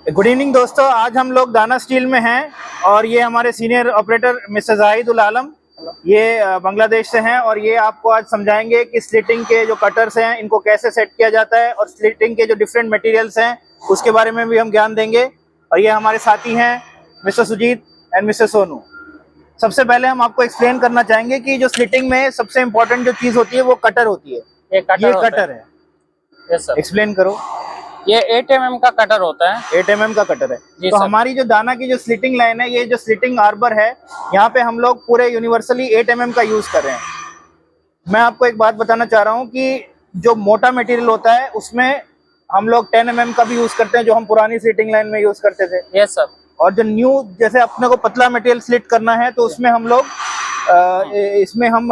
Good evening दोस्तों, आज हम लोग दाना स्टील में हैं और ये हमारे सीनियर ऑपरेटर मिस्टर जाहिद उल आलम ये बांग्लादेश से हैं और ये आपको आज समझाएंगे कि स्लिटिंग के जो कटर्स हैं इनको कैसे सेट किया जाता है और स्लिटिंग के जो डिफरेंट मटेरियल्स हैं उसके बारे में भी हम ज्ञान देंगे। और ये हमारे साथी हैं mister Sujit and mister Sonu. सबसे पहले हम आपको एक्सप्लेन करना चाहेंगे कि जो स्लिटिंग में सबसे इम्पोर्टेंट जो चीज़ होती है वो कटर होती है। ये कटर है। यस सर, एक्सप्लेन करो। ये 8 mm का कटर होता है। 8 mm का कटर है। तो हमारी जो दाना की जो स्लिटिंग लाइन है, ये जो स्लिटिंग आर्बर है, यहाँ पे हम लोग पूरे यूनिवर्सली 8 mm का यूज कर रहे हैं। मैं आपको एक बात बताना चाह रहा हूँ कि जो मोटा मटेरियल होता है उसमें हम लोग 10 mm का भी यूज करते हैं, जो हम पुरानी स्लिटिंग लाइन में यूज करते थे। Yes sir. और जो न्यू जैसे अपने को पतला मटेरियल स्लिट करना है तो उसमें हम लोग इसमें हम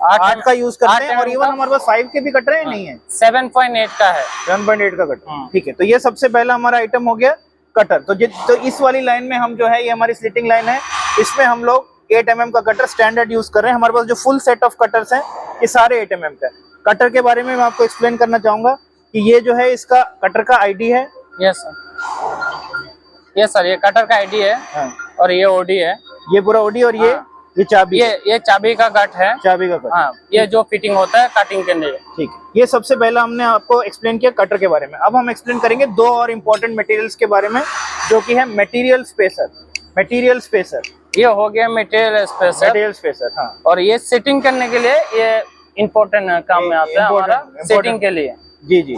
8 का यूज करते हैं। और इवन हमारे पास 5 के भी कटर है, नहीं है 7.8 का है। 7.8 का कटर, ठीक है। तो ये सबसे पहला हमारा आइटम हो गया कटर। तो इस वाली लाइन में हम जो है, ये हमारी स्लिटिंग लाइन है, इसमें हम लोग 8 mm का कटर स्टैंडर्ड यूज कर रहे हैं। हमारे पास जो फुल सेट ऑफ कटर्स हैं ये सारे 8 mm का है। कटर के बारे में मैं आपको एक्सप्लेन करना चाहूंगा कि ये जो है इसका कटर का आईडी है। यस सर, यस सर, ये कटर का आईडी है। हाँ। और ये ओडी है। ये पूरा ओडी और ये चाबी, ये चाबी का कट है। चाबी का कट। हाँ, ये जो फिटिंग होता है कटिंग के लिए। ठीक है, ये सबसे पहला हमने आपको एक्सप्लेन किया कटर के बारे में। अब हम एक्सप्लेन करेंगे दो और इम्पोर्टेंट मटेरियल्स के बारे में, जो कि है मटेरियल स्पेसर। मटेरियल स्पेसर ये हो गया मटेरियल स्पेसर। मटेरियल स्पेसर, हाँ। और ये सेटिंग करने के लिए ये इम्पोर्टेंट काम में आता है हमारा, सेटिंग के लिए। जी जी,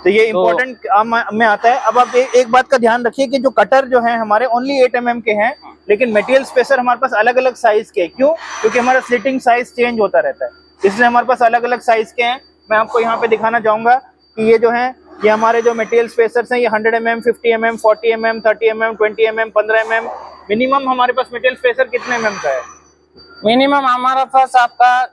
तो ये इम्पोर्टेंट काम में आता है। अब आप एक बात का ध्यान रखिए कि जो कटर जो है हमारे ओनली 8 mm के हैं, लेकिन मटेरियल स्पेसर हमारे पास अलग अलग साइज के। क्यों? क्योंकि हमारा स्लिटिंग साइज चेंज होता रहता है, इसलिए हमारे पास अलग अलग साइज के हैं। मैं आपको यहाँ पे दिखाना चाहूंगा कि ये जो है, ये हमारे जो मटेरियल स्पेसर्स हैं, ये 100 mm, 50 mm, 40 mm, 30 mm, 20 mm, 15 mm। Minimum हमारे पास मटेरियल स्पेसर कितने mm का है? मिनिमम हमारा पास आपका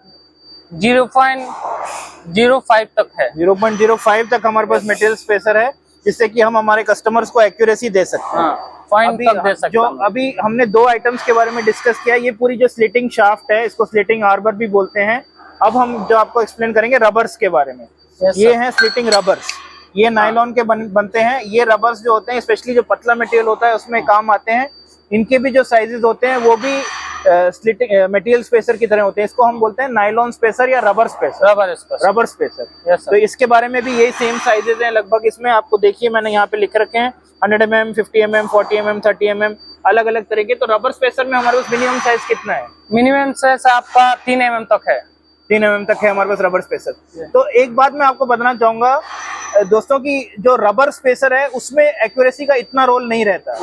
0.05 तक है। 0.05 तक हमारे पास मटेरियल स्पेसर है, जिससे कि हम हमारे कस्टमर्स को एक्यूरेसी दे सकते हैं। पॉइंट तक दे सकते हैं। अभी हमने दो आइटम्स के बारे में डिस्कस किया। ये पूरी जो स्लिटिंग शाफ्ट है, इसको स्लिटिंग आर्बर भी बोलते हैं। अब हम जो आपको एक्सप्लेन करेंगे रबर्स के बारे में। ये हैं स्लिटिंग रबर्स। ये नायलॉन के बनते हैं। ये रबर्स जो होते हैं, स्पेशली जो पतला मटेरियल होता है उसमें काम आते हैं। इनके भी जो साइजेस होते हैं वो भी स्लिटिंग मटेरियल स्पेसर की तरह होते हैं। इसको हम बोलते हैं नायलॉन स्पेसर या रबर स्पेसर। Rubber spacer. तो इसके बारे में भी यही सेम साइजेस हैं लगभग। इसमें आपको देखिए, मैंने यहाँ पे लिख रखे हैं 100 mm, 50 mm, 40 mm, 30 mm, अलग अलग तरह के। तो रबर स्पेसर में हमारे पास मिनिमम साइज कितना है? मिनिमम साइज आपका 3 mm तक है। 3 mm तक है हमारे पास रबर स्पेसर। तो एक बात मैं आपको बताना चाहूंगा दोस्तों की जो रबर स्पेसर है उसमें एक्यूरेसी का इतना रोल नहीं रहता।